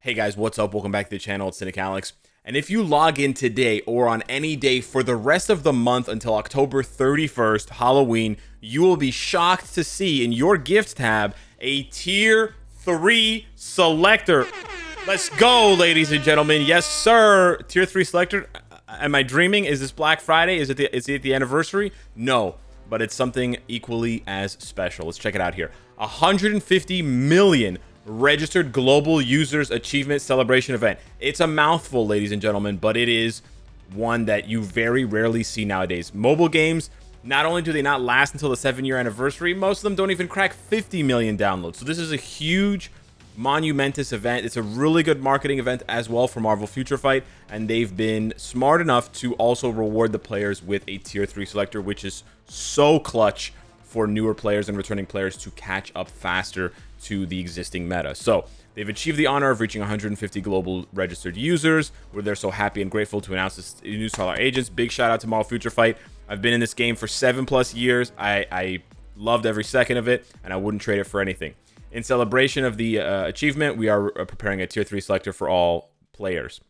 Hey guys, what's up? Welcome back to the channel. It's Cynicalex. And if you log in today or on any day for the rest of the month until October 31st, Halloween, you will be shocked to see in your gift tab a tier 3 selector. Let's go, ladies and gentlemen. Yes, sir. Tier 3 selector. Am I dreaming? Is this Black Friday? Is it the anniversary? No, but it's something equally as special. Let's check it out here. 150 million registered global users achievement celebration event. It's a mouthful, ladies and gentlemen, but it is one that you very rarely see nowadays. Mobile games, not only do they not last until the 7-year anniversary, most of them don't even crack 50 million downloads. So this is a huge, monumentous event. It's a really good marketing event as well for Marvel Future Fight, and they've been smart enough to also reward the players with a tier 3 selector, which is so clutch for newer players and returning players to catch up faster to the existing meta. So they've achieved the honor of reaching 150 global registered users, where they're so happy and grateful to announce this news to all our agents. Big shout out to Marvel Future Fight. I've been in this game for 7+ years. I loved every second of it, and I wouldn't trade it for anything. In celebration of the achievement, we are preparing a tier 3 selector for all players.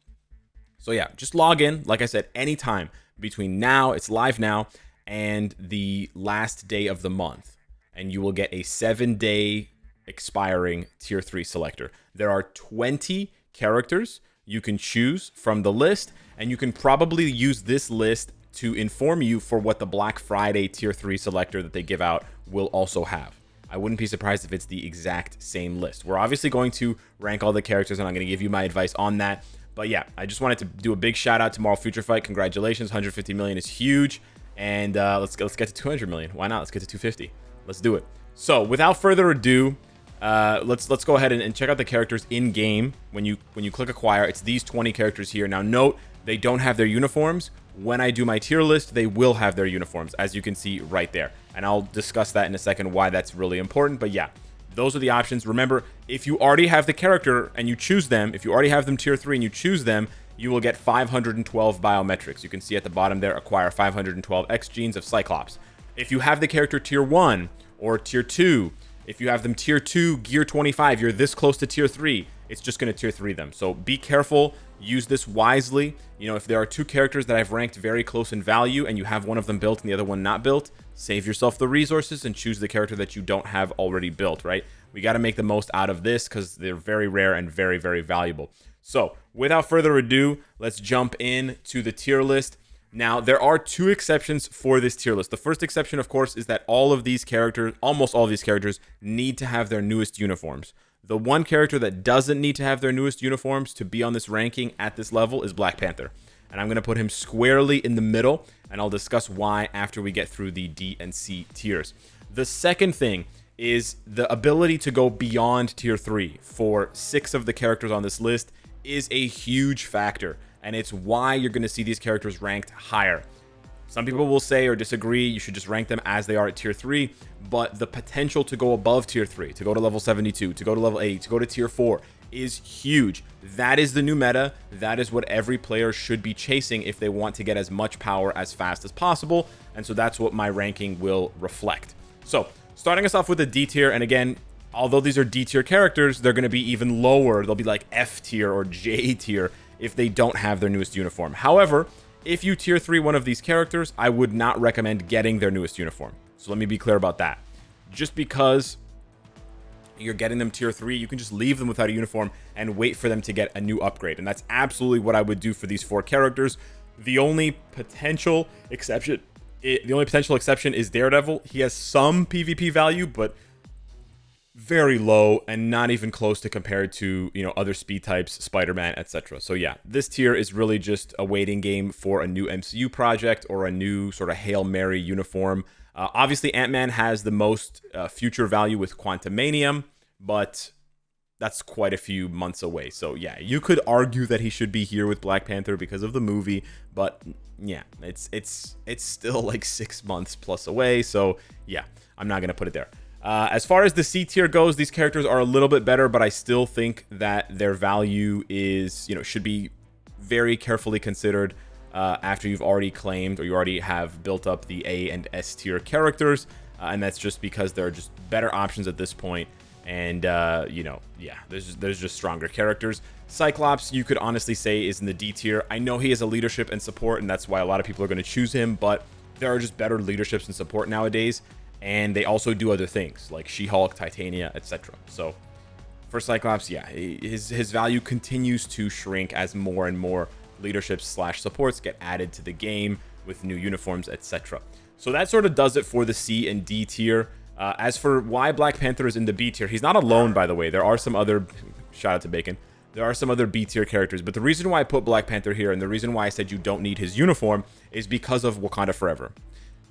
So yeah, just log in, like I said, anytime between now, it's live now, and the last day of the month, and you will get a 7-day expiring tier 3 selector. There are 20 characters you can choose from the list, and you can probably use this list to inform you for what the Black Friday tier 3 selector that they give out will also have. I wouldn't be surprised if it's the exact same list. We're obviously going to rank all the characters, and I'm going to give you my advice on that. But yeah, I just wanted to do a big shout out to Marvel Future Fight. Congratulations, 150 million is huge. And let's get to 200 million. Why not? Let's get to 250. Let's do it. So without further ado, let's go ahead and check out the characters in game. When you click acquire, it's these 20 characters here. Now note, they don't have their uniforms. When I do my tier list, they will have their uniforms, as you can see right there. And I'll discuss that in a second, why that's really important. But yeah, those are the options. Remember, if you already have the character and you choose them, if you already have them tier 3 and you choose them, you will get 512 biometrics. You can see at the bottom there, acquire 512 X genes of Cyclops. If you have the character tier 1 or tier 2, if you have them tier 2, gear 25, you're this close to tier 3, it's just going to tier 3 them. So be careful, use this wisely. You know, if there are 2 characters that I've ranked very close in value and you have one of them built and the other one not built, save yourself the resources and choose the character that you don't have already built, right? We got to make the most out of this because they're very rare and very, very valuable. So without further ado, let's jump in to the tier list. Now, there are 2 exceptions for this tier list. The first exception, of course, is that all of these characters, almost all of these characters, need to have their newest uniforms. The one character that doesn't need to have their newest uniforms to be on this ranking at this level is Black Panther. And I'm going to put him squarely in the middle, and I'll discuss why after we get through the D and C tiers. The second thing is the ability to go beyond tier 3 for 6 of the characters on this list is a huge factor, and it's why you're going to see these characters ranked higher. Some people will say or disagree you should just rank them as they are at tier 3, but the potential to go above tier 3, to go to level 72, to go to level 8, to go to tier 4 is huge. That is the new meta. That is what every player should be chasing if they want to get as much power as fast as possible, and so that's what my ranking will reflect. So starting us off with a D tier, and again, although these are D tier characters, they're going to be even lower. They'll be like F tier or J tier if they don't have their newest uniform. However, if you tier 3 one of these characters, I would not recommend getting their newest uniform. So let me be clear about that. Just because you're getting them tier 3, you can just leave them without a uniform and wait for them to get a new upgrade. And that's absolutely what I would do for these 4 characters. The only potential exception is Daredevil. He has some PvP value, but very low and not even close to compared to, you know, other speed types, Spider-Man, etc. So yeah, this tier is really just a waiting game for a new MCU project or a new sort of Hail Mary uniform. Obviously, Ant-Man has the most future value with Quantumanium, but that's quite a few months away. So yeah, you could argue that he should be here with Black Panther because of the movie, but yeah, it's still like 6 months plus away. So yeah, I'm not gonna put it there. As far as the C tier goes, these characters are a little bit better, but I still think that their value is, you know, should be very carefully considered after you've already claimed or you already have built up the A and S tier characters, and that's just because there are just better options at this point. And you know, yeah, there's just stronger characters. Cyclops, you could honestly say, is in the D tier. I know he has a leadership and support, and that's why a lot of people are going to choose him, but there are just better leaderships and support nowadays, and they also do other things, like She-Hulk, Titania, etc. So, for Cyclops, yeah, his value continues to shrink as more and more leaderships/supports get added to the game with new uniforms, etc. So that sort of does it for the C and D tier. As for why Black Panther is in the B tier, he's not alone, by the way. There are some other, shout out to Bacon, there are some other B tier characters, but the reason why I put Black Panther here and the reason why I said you don't need his uniform is because of Wakanda Forever.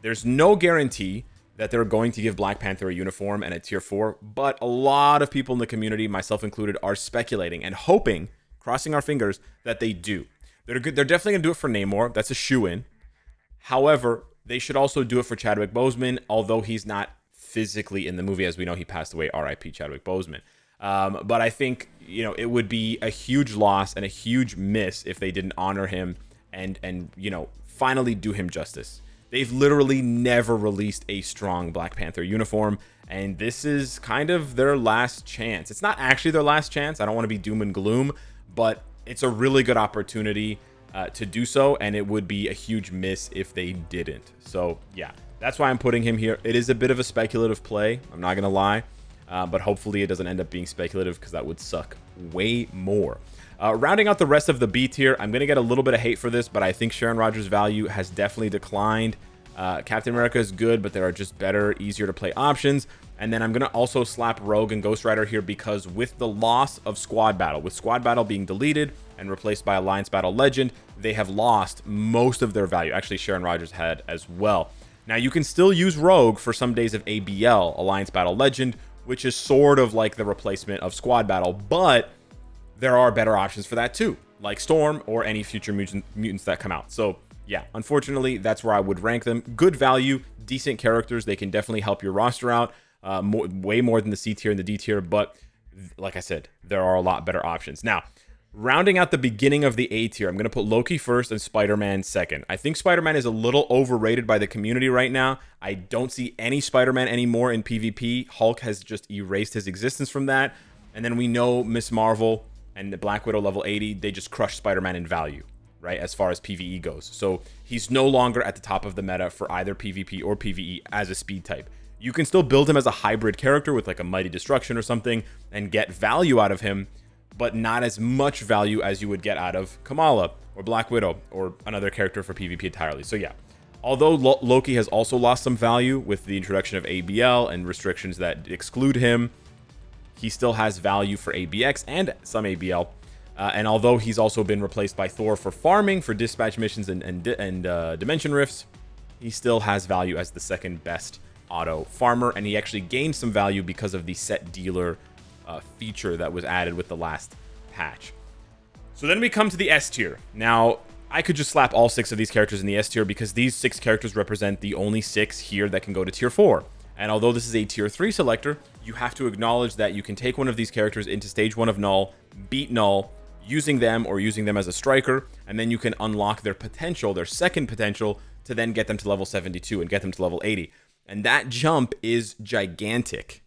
There's no guarantee that they're going to give Black Panther a uniform and a tier 4, but a lot of people in the community, myself included, are speculating and hoping, crossing our fingers, that they do. They're definitely going to do it for Namor. That's a shoo-in. However, they should also do it for Chadwick Boseman, although he's not physically in the movie. As we know, he passed away, RIP Chadwick Boseman. But I think, you know, it would be a huge loss and a huge miss if they didn't honor him and you know, finally do him justice. They've literally never released a strong Black Panther uniform, and this is kind of their last chance. It's not actually their last chance. I don't want to be doom and gloom, but it's a really good opportunity to do so, and it would be a huge miss if they didn't. So yeah, that's why I'm putting him here. It is a bit of a speculative play, I'm not gonna lie, but hopefully it doesn't end up being speculative, because that would suck way more. Rounding out the rest of the B tier, I'm gonna get a little bit of hate for this, but I think Sharon Rogers' value has definitely declined. Captain America is good, but there are just better, easier to play options. And then I'm gonna also slap Rogue and Ghost Rider here, because with the loss of Squad Battle, with Squad Battle being deleted and replaced by Alliance Battle Legend, they have lost most of their value. Actually, Sharon Rogers had as well. Now, you can still use Rogue for some days of ABL, Alliance Battle Legend, which is sort of like the replacement of Squad Battle, but there are better options for that too, like Storm or any future mutants that come out. So yeah, unfortunately, that's where I would rank them. Good value, decent characters. They can definitely help your roster out way more than the C tier and the D tier. But like I said, there are a lot better options. Now, rounding out the beginning of the A tier, I'm going to put Loki first and Spider-Man second. I think Spider-Man is a little overrated by the community right now. I don't see any Spider-Man anymore in PvP. Hulk has just erased his existence from that. And then we know Miss Marvel and the Black Widow level 80, they just crushed Spider-Man in value, right, as far as PvE goes. So he's no longer at the top of the meta for either PvP or PvE as a speed type. You can still build him as a hybrid character with like a Mighty Destruction or something and get value out of him, but not as much value as you would get out of Kamala or Black Widow or another character for PvP entirely. So yeah, although Loki has also lost some value with the introduction of ABL and restrictions that exclude him, he still has value for ABX and some ABL. And although he's also been replaced by Thor for farming, for dispatch missions and dimension rifts, he still has value as the second best auto farmer. And he actually gained some value because of the set dealer feature that was added with the last patch. So then we come to the S tier. Now, I could just slap all 6 of these characters in the S tier, because these 6 characters represent the only 6 here that can go to tier 4. And although this is a tier 3 selector, you have to acknowledge that you can take one of these characters into stage 1 of Null, beat Null, using them or using them as a striker, and then you can unlock their potential, their second potential, to then get them to level 72 and get them to level 80. And that jump is gigantic.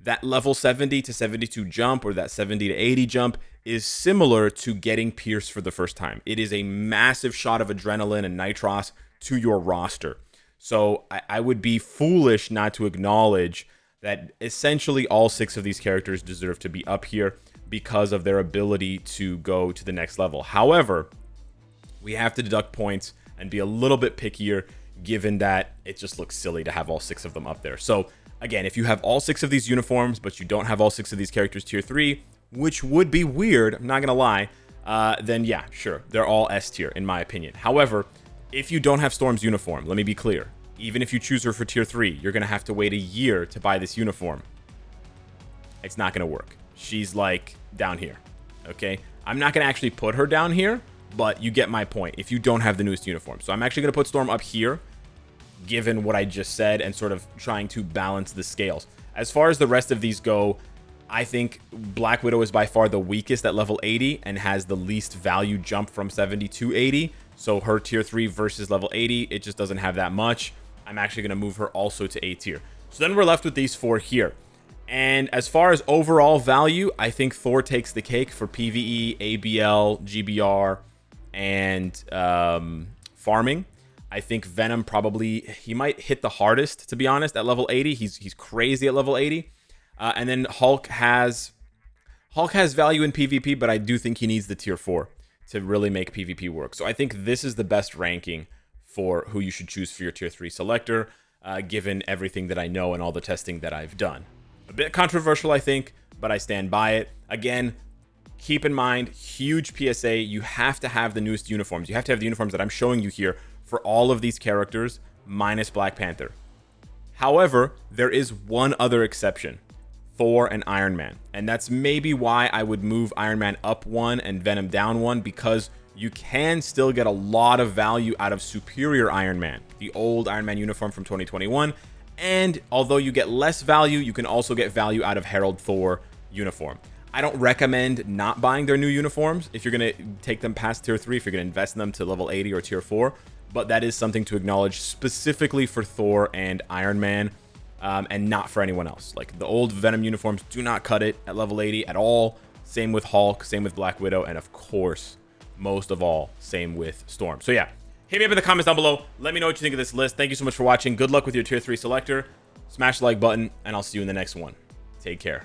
That level 70 to 72 jump, or that 70 to 80 jump, is similar to getting Pierce for the first time. It is a massive shot of adrenaline and nitros to your roster. So I would be foolish not to acknowledge that essentially all 6 of these characters deserve to be up here because of their ability to go to the next level. However, we have to deduct points and be a little bit pickier, given that it just looks silly to have all 6 of them up there. So again, if you have all 6 of these uniforms, but you don't have all 6 of these characters tier 3, which would be weird, I'm not gonna lie, then yeah, sure, they're all S tier in my opinion. However, if you don't have Storm's uniform, let me be clear, even if you choose her for tier 3, you're gonna have to wait a year to buy this uniform. It's not gonna work. She's like down here, okay? I'm not gonna actually put her down here, but you get my point if you don't have the newest uniform. So I'm actually gonna put Storm up here, given what I just said, and sort of trying to balance the scales. As far as the rest of these go, I think Black Widow is by far the weakest at level 80 and has the least value jump from 70 to 80. So her tier 3 versus level 80, it just doesn't have that much. I'm actually going to move her also to A tier. So then we're left with these 4 here. And as far as overall value, I think Thor takes the cake for PvE, ABL, GBR, and farming. I think Venom probably, he might hit the hardest, to be honest, at level 80. He's crazy at level 80. And then Hulk has value in PvP, but I do think he needs the tier 4 to really make PvP work. So I think this is the best ranking for who you should choose for your tier 3 selector, given everything that I know and all the testing that I've done. A bit controversial, I think, but I stand by it. Again, keep in mind, huge PSA, you have to have the newest uniforms. You have to have the uniforms that I'm showing you here for all of these characters, minus Black Panther. However, there is one other exception, Thor and Iron Man. And that's maybe why I would move Iron Man up 1 and Venom down 1, because you can still get a lot of value out of Superior Iron Man, the old Iron Man uniform from 2021. And although you get less value, you can also get value out of Herald Thor uniform. I don't recommend not buying their new uniforms if you're going to take them past tier 3, if you're going to invest in them to level 80 or tier 4. But that is something to acknowledge specifically for Thor and Iron Man, and not for anyone else. Like, the old Venom uniforms do not cut it at level 80 at all. Same with Hulk, same with Black Widow, and of course, most of all, same with Storm. So yeah, hit me up in the comments down below. Let me know what you think of this list. Thank you so much for watching. Good luck with your tier 3 selector. Smash the like button, and I'll see you in the next one. Take care.